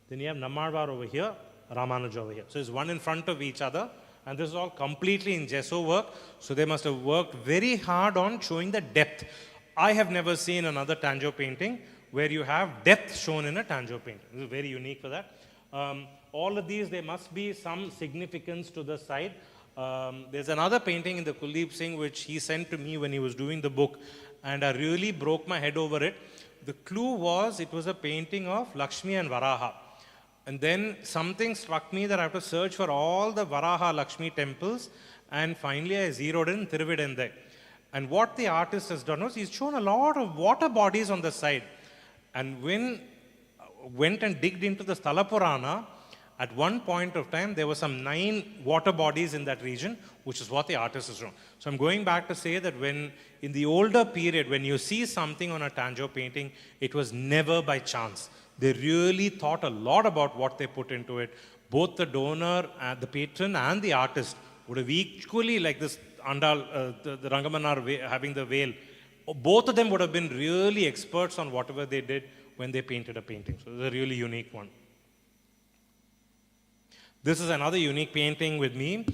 Then you have Nammalvar over here, Ramanuja over here. So it's one in front of each other. And this is all completely in gesso work. So they must have worked very hard on showing the depth. I have never seen another Tanjore painting where you have depth shown in a Tanjore painting. This is very unique for that. All of these, there must be some significance to the side. There's another painting in the Kuldeep Singh which he sent to me when he was doing the book, and I really broke my head over it. The clue was, it was a painting of Lakshmi and Varaha. And then something struck me that I have to search for all the Varaha Lakshmi temples, and finally I zeroed in Thiruvidendai. And what the artist has done was, he's shown a lot of water bodies on the side. And when went and digged into the Sthala Purana, at one point of time, there were some 9 water bodies in that region, which is what the artist has shown. So I'm going back to say that when, in the older period, when you see something on a Tanjore painting, it was never by chance. They really thought a lot about what they put into it. Both the donor, the patron, and the artist would have equally, like this Andal, the Rangamanar having the veil, both of them would have been really experts on whatever they did when they painted a painting. So it's a really unique one. This is another unique painting with me.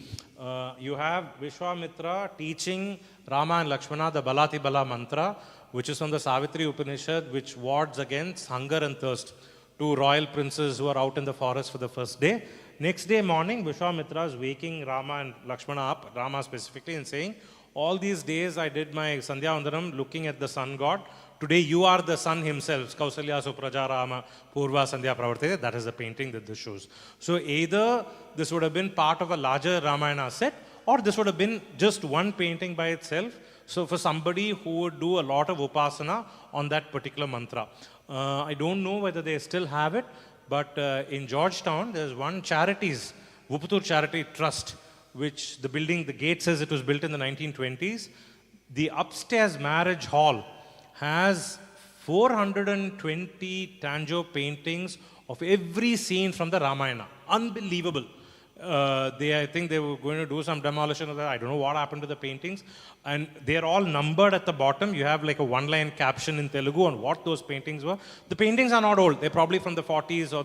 You have Vishwamitra teaching Rama and Lakshmana the Balati Bala mantra, which is from the Savitri Upanishad, which wards against hunger and thirst. 2 royal princes who are out in the forest for the first day. Next day morning, Vishwamitra is waking Rama and Lakshmana up, Rama specifically, and saying, all these days I did my Sandhya Vandanam looking at the sun god. Today you are the sun himself. Kausalya Supraja Rama Purva Sandhya Pravartite. That is the painting that this shows. So either this would have been part of a larger Ramayana set, or this would have been just one painting by itself. So for somebody who would do a lot of upasana on that particular mantra. I don't know whether they still have it, but in Georgetown, there's one charities, Vuputur Charity Trust, which the building, the gate says it was built in the 1920s. The upstairs marriage hall has 420 Tanjore paintings of every scene from the Ramayana. Unbelievable. I think they were going to do some demolition of that. I don't know what happened to the paintings. And they're all numbered at the bottom. You have like a one-line caption in Telugu on what those paintings were. The paintings are not old. They're probably from the 40s or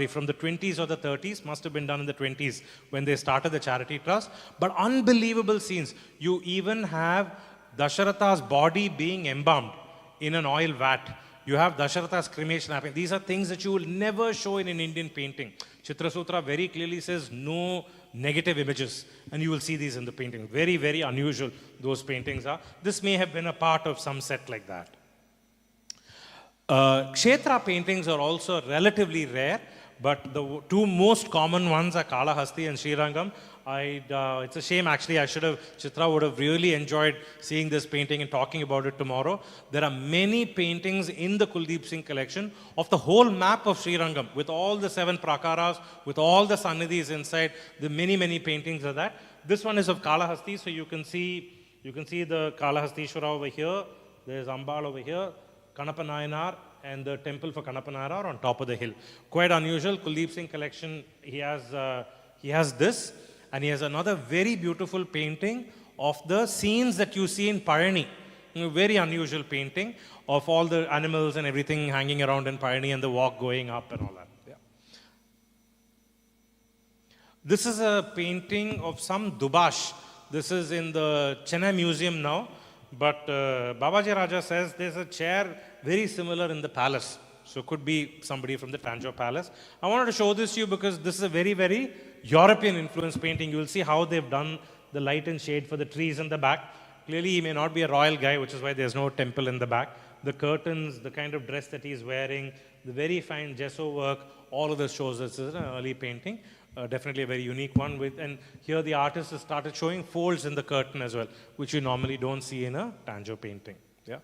from the 20s or the 30s. Must have been done in the 20s when they started the charity trust. But unbelievable scenes. You even have Dasharatha's body being embalmed in an oil vat. You have Dasharatha's cremation happening. These are things that you will never show in an Indian painting. Chitra Sutra very clearly says no negative images. And you will see these in the painting. Very, very unusual those paintings are. This may have been a part of some set like that. Kshetra paintings are also relatively rare, but the 2 most common ones are Kalahasti and Srirangam. It's a shame, actually. Chitra would have really enjoyed seeing this painting and talking about it tomorrow. There are many paintings in the Kuldeep Singh collection of the whole map of Srirangam, with all the 7 prakaras, with all the sannidhis inside, the many, many paintings of that. This one is of Kalahasti, so you can see the Kalahastishwara over here. There's Ambal over here, Kanappa Nayanar, and the temple for Kanappa Nayanar on top of the hill. Quite unusual. Kuldeep Singh collection, he has this. And he has another very beautiful painting of the scenes that you see in Parani. Very unusual painting of all the animals and everything hanging around in Parani and the walk going up and all that. This is a painting of some Dubash. This is in the Chennai Museum now. But Babaji Raja says there's a chair very similar in the palace. So could be somebody from the Tanjore Palace. I wanted to show this to you because this is a very, very European influence painting. You will see how they've done the light and shade for the trees in the back. Clearly he may not be a royal guy, which is why there's no temple in the back. The curtains, the kind of dress that he's wearing, the very fine gesso work, all of this shows this is an early painting. Definitely a very unique one. And here the artist has started showing folds in the curtain as well, which you normally don't see in a Tanjore painting. Yeah.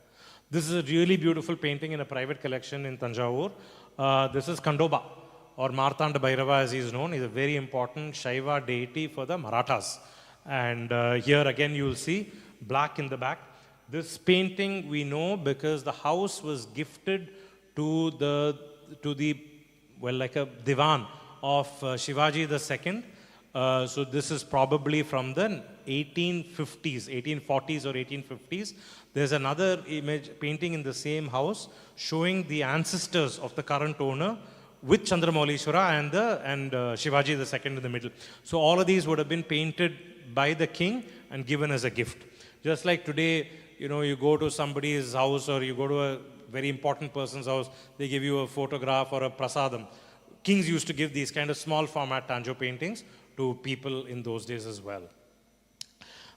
This is a really beautiful painting in a private collection in Tanjore. This is Kandoba, or Martanda Bhairava as he is known. He's a very important Shaiva deity for the Marathas. And here again you will see black in the back. This painting we know because the house was gifted to the like a divan of Shivaji II. So this is probably from the 1840s or 1850s. There's another image painting in the same house showing the ancestors of the current owner with Chandramaulishwara and Shivaji II in the middle. So all of these would have been painted by the king and given as a gift. Just like today, you know, you go to somebody's house or you go to a very important person's house, they give you a photograph or a prasadam. Kings used to give these kind of small format Tanjore paintings to people in those days as well.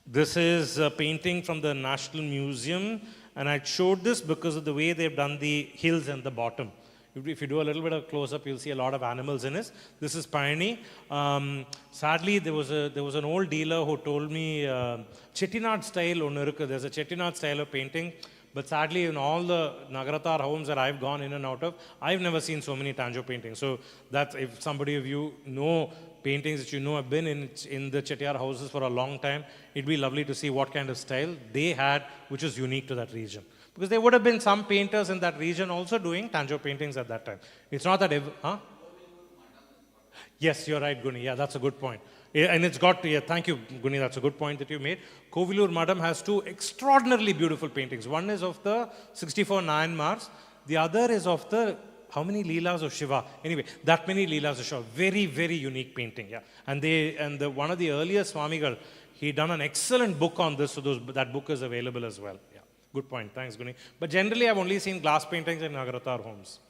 This is a painting from the National Museum, and I showed this because of the way they've done the hills and the bottom. If you do a little bit of close-up, you'll see a lot of animals in it. This is Payani. Sadly, there was an old dealer who told me Chettinad style, there's a Chettinad style of painting. But sadly, in all the Nagaratar homes that I've gone in and out of, I've never seen so many Tanjore paintings. So that's, if somebody of you know paintings that you know have been in the Chettiar houses for a long time, it'd be lovely to see what kind of style they had, which is unique to that region. Because there would have been some painters in that region also doing Tanjore paintings at that time. It's not that, Yes, you're right, Guni. Yeah, that's a good point. And it's got, thank you, Guni, that's a good point that you made. Kovilur Madam has two extraordinarily beautiful paintings. One is of the 64 Nayanmars. The other is of the, how many Leelas of Shiva? Anyway, that many Leelas of Shiva. Very, very unique painting, yeah. And one of the earlier Swamigal, he done an excellent book on this, so that book is available as well. Yeah, good point. Thanks, Guni. But generally, I've only seen glass paintings in Nagaratar homes.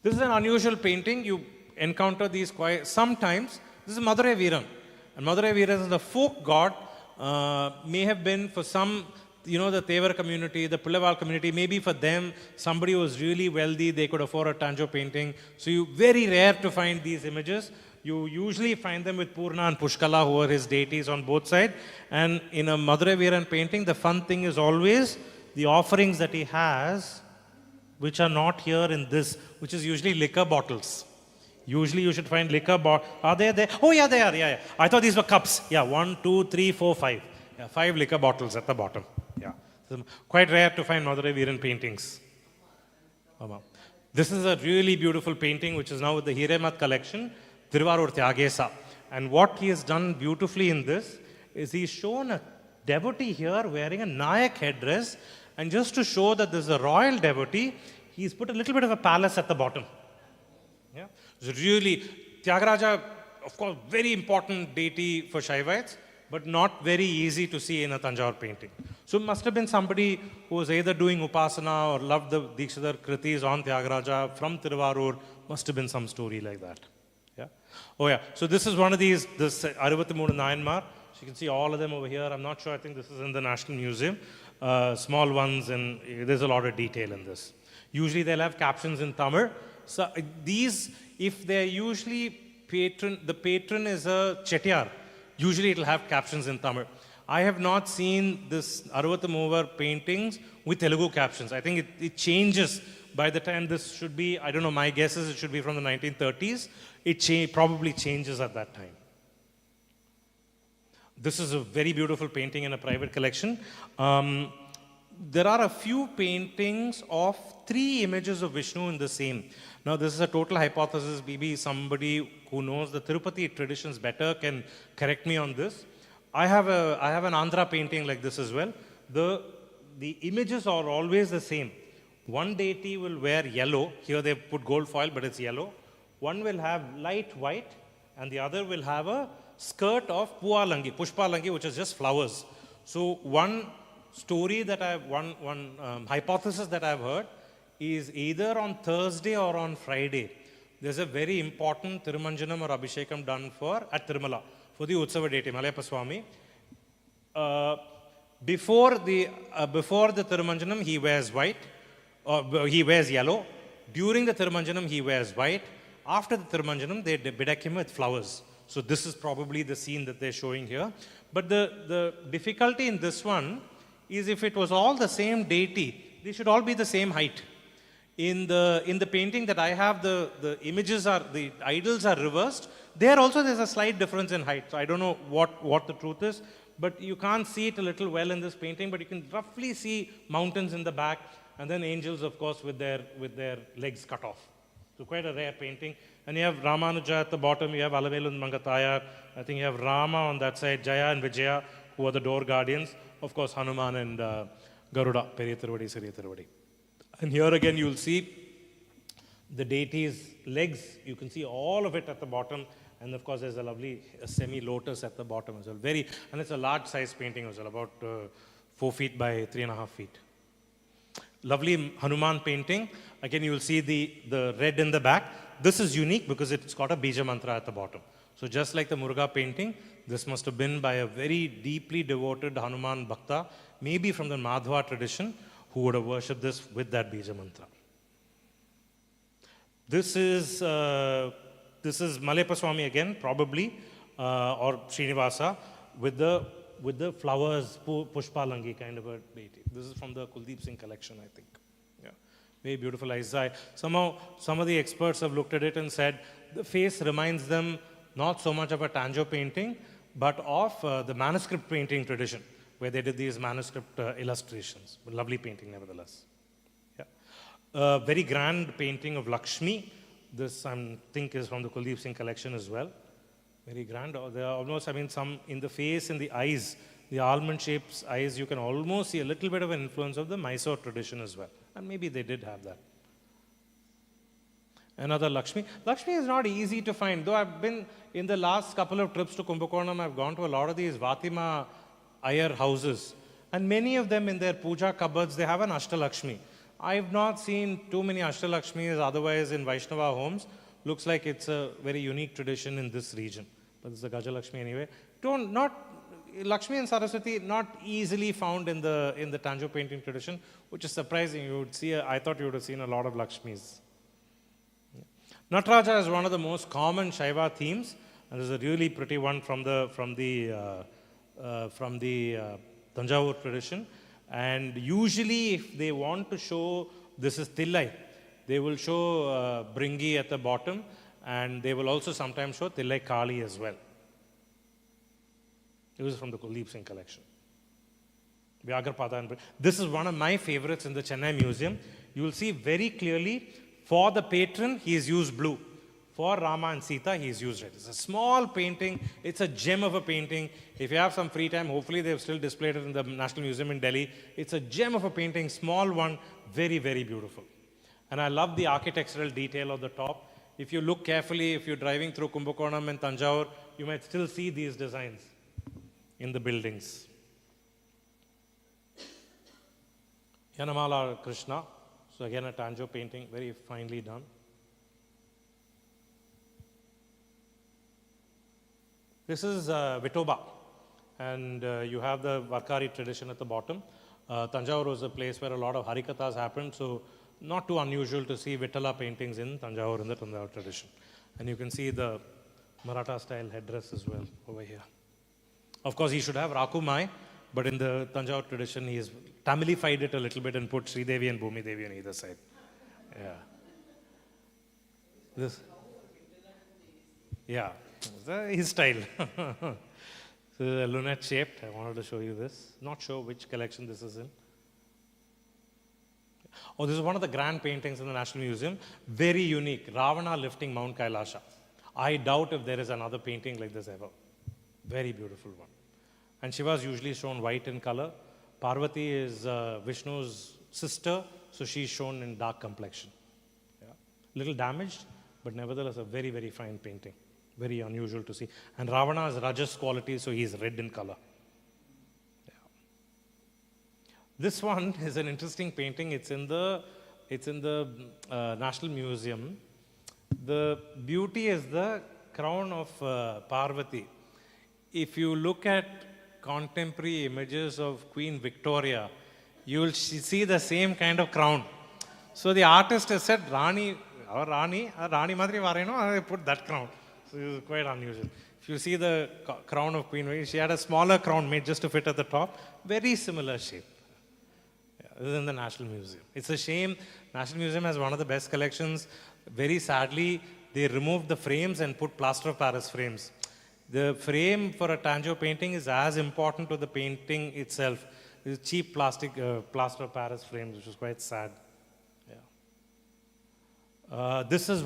This is an unusual painting. You encounter these quite sometimes. This is Madurai Veeran. And Madurai Veeran is the folk god, may have been for some, the Tevar community, the Pillaval community, maybe for them, somebody who was really wealthy, they could afford a Tanjore painting. So very rare to find these images. You usually find them with Purna and Pushkala, who are his deities on both sides. And in a Madurai Veeran painting, the fun thing is always the offerings that he has, which are not here in this, which is usually liquor bottles. Usually you should find liquor bottles. Are they there? Oh, yeah, they are. Yeah. I thought these were cups. Yeah, 1, 2, 3, 4, 5. Yeah, 5 liquor bottles at the bottom. Yeah. So quite rare to find Madurai Veeran paintings. This is a really beautiful painting, which is now with the Hiremat collection, Thiruvarur Tyagesa. And what he has done beautifully in this is he's shown a devotee here wearing a Nayak headdress. And just to show that there's a royal devotee, he's put a little bit of a palace at the bottom. Yeah. So really, Tyagaraja, of course, very important deity for Shaivites, but not very easy to see in a Tanjore painting. So it must have been somebody who was either doing Upasana or loved the Dikshadhar Kritis on Tyagaraja from Tiruvarur. Must have been some story like that. Yeah. Oh yeah. So this is one of these, this 63 Nayanmar. So you can see all of them over here. I'm not sure. I think this is in the National Museum. Small ones, and there's a lot of detail in this. Usually they'll have captions in Tamil. So these, if they're usually the patron is a Chettiar, usually it'll have captions in Tamil. I have not seen this 63 paintings with Telugu captions. I think it changes by the time this should be, I don't know, my guess is it should be from the 1930s. It probably changes at that time. This is a very beautiful painting in a private collection. There are a few paintings of 3 images of Vishnu in the same. Now, this is a total hypothesis. Maybe somebody who knows the Tirupati traditions better can correct me on this. I have an Andhra painting like this as well. The images are always the same. One deity will wear yellow. Here they put gold foil, but it's yellow. One will have light white, and the other will have a skirt of Pushpalangi, which is just flowers. So one story that one hypothesis that I've heard is either on Thursday or on Friday, there's a very important Tirumanjanam or Abhishekam done at Tirumala for the Utsava deity, Malayappa Swami. Before the Tirumanjanam, he wears white, or he wears yellow. During the Tirumanjanam, he wears white. After the Tirumanjanam, they bedeck him with flowers. So this is probably the scene that they're showing here. But the difficulty in this one is if it was all the same deity, they should all be the same height. In the painting that I have, the idols are reversed. There also there's a slight difference in height. So I don't know what the truth is, but you can't see it a little well in this painting, but you can roughly see mountains in the back, and then angels, of course, with their legs cut off. So quite a rare painting. And you have Ramanuja at the bottom, you have Alavelun Mangatayar, I think you have Rama on that side, Jaya and Vijaya, who are the door guardians. Of course, Hanuman and Garuda, Periya Tiruvadi, Siriya Tiruvadi. And here again, you'll see the deity's legs. You can see all of it at the bottom. And of course, there's a lovely semi-lotus at the bottom as well. And it's a large size painting as well, about 4 feet by 3.5 feet. Lovely Hanuman painting. Again, you will see the red in the back. This is unique because it's got a Bija Mantra at the bottom. So just like the Muruga painting, this must have been by a very deeply devoted Hanuman Bhakta, maybe from the Madhva tradition, who would have worshipped this with that Bija Mantra. This is Malayappa Swami again, probably, or Srinivasa, with the flowers, Pushpalangi kind of a deity. This is from the Kuldeep Singh collection, I think. Yeah, very beautiful eyes. Somehow, some of the experts have looked at it and said the face reminds them not so much of a Tanjore painting, but of the manuscript painting tradition, where they did these manuscript illustrations. But lovely painting, nevertheless. Yeah. Very grand painting of Lakshmi. This, I think, is from the Kuldeep Singh collection as well. Very grand. There are almost, some in the face, in the eyes, the almond-shaped eyes, you can almost see a little bit of an influence of the Mysore tradition as well. And maybe they did have that. Another Lakshmi. Lakshmi is not easy to find. Though I've been, in the last couple of trips to Kumbakonam, I've gone to a lot of these Vatima Iyer houses. And many of them in their puja cupboards, they have an Ashtalakshmi. I've not seen too many Ashtalakshmis otherwise in Vaishnava homes. Looks like it's a very unique tradition in this region. But it's the Gajalakshmi anyway. Lakshmi and Saraswati not easily found in the Tanjore painting tradition, which is surprising. You would see, I thought you would have seen a lot of Lakshmis. Nataraja is one of the most common Shaiva themes, and there's a really pretty one from the Tanjore tradition. And usually, if they want to show this is Tillai, they will show Bringi at the bottom, and they will also sometimes show Tillai Kali as well. It was from the Kuldeep Singh collection. Vyagrapada and this is one of my favorites in the Chennai Museum. You will see very clearly, for the patron, he has used blue. For Rama and Sita, he has used red. It's a small painting. It's a gem of a painting. If you have some free time, hopefully they've still displayed it in the National Museum in Delhi. It's a gem of a painting, small one, very, very beautiful. And I love the architectural detail of the top. If you look carefully, if you're driving through Kumbakonam and Tanjore, you might still see these designs in the buildings. Yanamala Krishna. So again, a Tanjore painting, very finely done. This is Vitoba, and you have the Varkari tradition at the bottom. Tanjore was a place where a lot of Harikathas happened, so not too unusual to see Vittala paintings in Tanjore, in the Tanjore tradition. And you can see the Maratha-style headdress as well over here. Of course, he should have Rakumai, but in the Tanjore tradition, he has Tamilified it a little bit and put Sridevi and Bhumi Devi on either side. Yeah. This. Yeah. His style. So a lunette shaped. I wanted to show you this. Not sure which collection this is in. Oh, this is one of the grand paintings in the National Museum. Very unique. Ravana lifting Mount Kailasha. I doubt if there is another painting like this ever. Very beautiful one. And Shiva is usually shown white in color. Parvati is Vishnu's sister, so she's shown in dark complexion. Yeah. Little damaged, but nevertheless a very, very fine painting. Very unusual to see. And Ravana has Rajas quality, so he's red in color. Yeah. This one is an interesting painting. It's in the National Museum. The beauty is the crown of Parvati. If you look at contemporary images of Queen Victoria, you will see the same kind of crown. So the artist has said, Rani, our Rani Madri Vareno, I put that crown. So it is quite unusual. If you see the crown of Queen Victoria, she had a smaller crown made just to fit at the top. Very similar shape. Yeah, this is in the National Museum. It's a shame. National Museum has one of the best collections. Very sadly, they removed the frames and put plaster of Paris frames. The frame for a Tanjore painting is as important to the painting itself. It's cheap plastic plaster of Paris frames, which is quite sad. Yeah. This is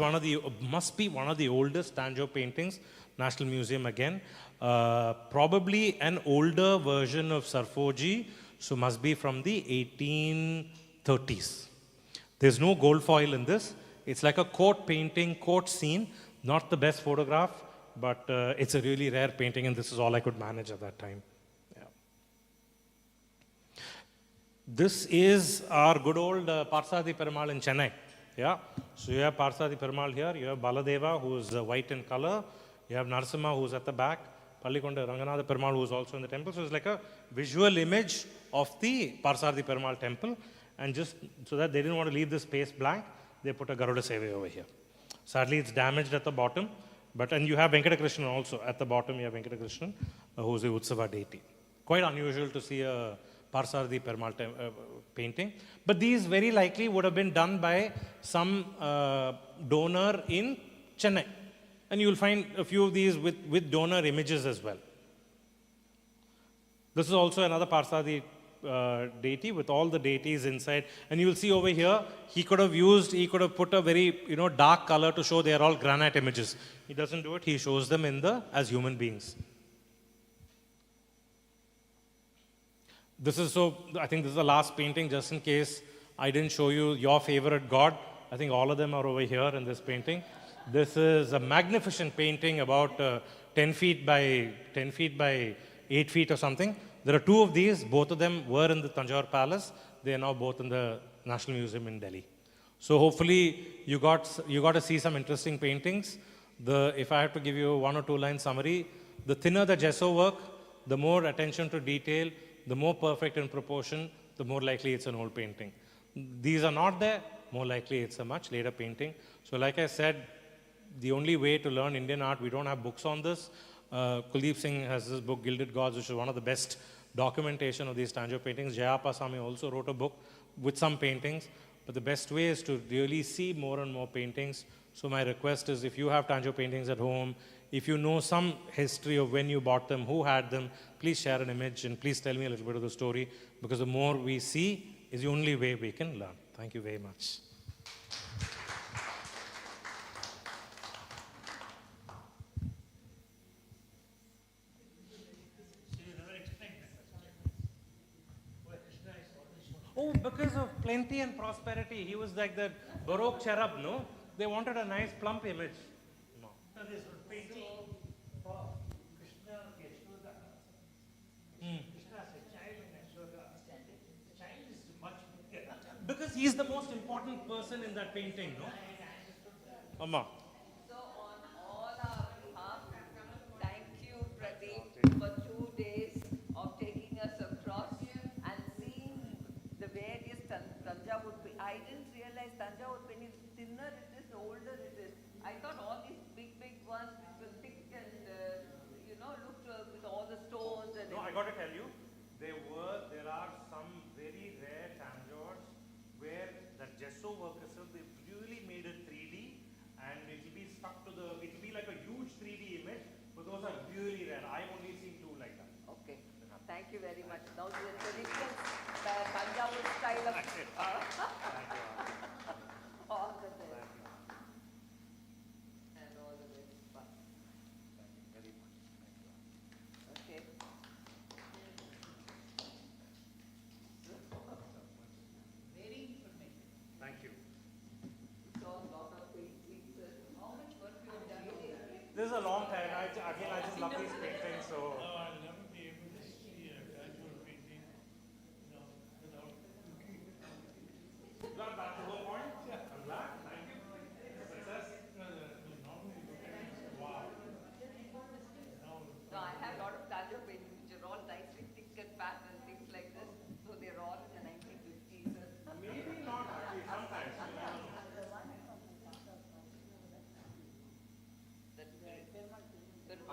must be one of the oldest Tanjore paintings, National Museum again. Probably an older version of Sarfoji, so must be from the 1830s. There's no gold foil in this. It's like a court painting, court scene, not the best photograph, but it's a really rare painting, and this is all I could manage at that time. Yeah. This is our good old Parsadi Perumal in Chennai. Yeah. So you have Parsadi Perumal here, you have Baladeva, who is white in color, you have Narasimha, who's at the back, Pallikonda Ranganatha Perumal, who is also in the temple. So it's like a visual image of the Parsadi Perumal temple, and just so that they didn't want to leave the space blank, they put a Garuda Seva over here. Sadly, it's damaged at the bottom, and you have Venkatakrishnan also. At the bottom, you have Venkatakrishnan, who's the Utsava deity. Quite unusual to see a Parsardi Perumal painting. But these very likely would have been done by some donor in Chennai. And you will find a few of these with donor images as well. This is also another Parsadi deity with all the deities inside. And you will see over here, he could have put a very dark color to show they are all granite images. He doesn't do it, he shows them as human beings. I think this is the last painting, just in case I didn't show you your favorite god. I think all of them are over here in this painting. This is a magnificent painting about 10 feet by 8 feet or something. There are two of these. Both of them were in the Tanjore Palace. They are now both in the National Museum in Delhi. So hopefully you got to see some interesting paintings. If I have to give you 1 or 2 line summary, the thinner the gesso work, the more attention to detail, the more perfect in proportion, the more likely it's an old painting. These are not there, more likely it's a much later painting. So like I said, the only way to learn Indian art, we don't have books on this. Kuldeep Singh has this book, Gilded Gods, which is one of the best documentation of these Tanjore paintings. Jayappa Swami also wrote a book with some paintings. But the best way is to really see more and more paintings. So my request is, if you have Tanjore paintings at home, if you know some history of when you bought them, who had them, please share an image and please tell me a little bit of the story, because the more we see is the only way we can learn. Thank you very much. Oh, because of plenty and prosperity, he was like that Baroque cherub, no? They wanted a nice plump image. No. This painting for Krishna, Yashoda. Krishna as a child and Yashoda. The child is much bigger. Because he's the most important person in that painting, no? Amma. So on all our behalf, thank you, Pradeep, for 2 days of taking us across and seeing the various Tanjore. I didn't realize Tanjore painting, thinner it is, the older it is. I thought all these big ones which were thick and looked with all the stones and. No, I got to tell you, there are some very rare Tanjores where the gesso work itself, they really made it 3D, and if this is Lucky's painting, so. I'll never be able to see a Tanjore painting, without looking. Glad that's the whole point. I'm glad. Thank you. Success. You normally look at it and say, wow. Now, No, I have a lot of Tanjore paintings which are all nicely thick and fat and things like this. So they're all in the 1950s. Maybe not actually, sometimes.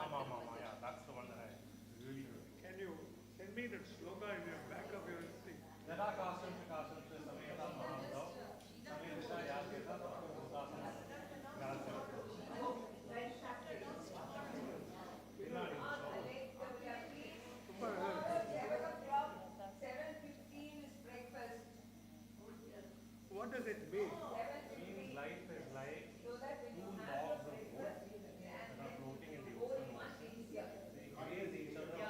Yeah, that's the one that I really do. can you send me that sloka in your back of your thing? यदा कासं च कासं च समयता महान्तौ समेतशा यास्यता ततो भूतासं From 7:15 is breakfast. What does it mean?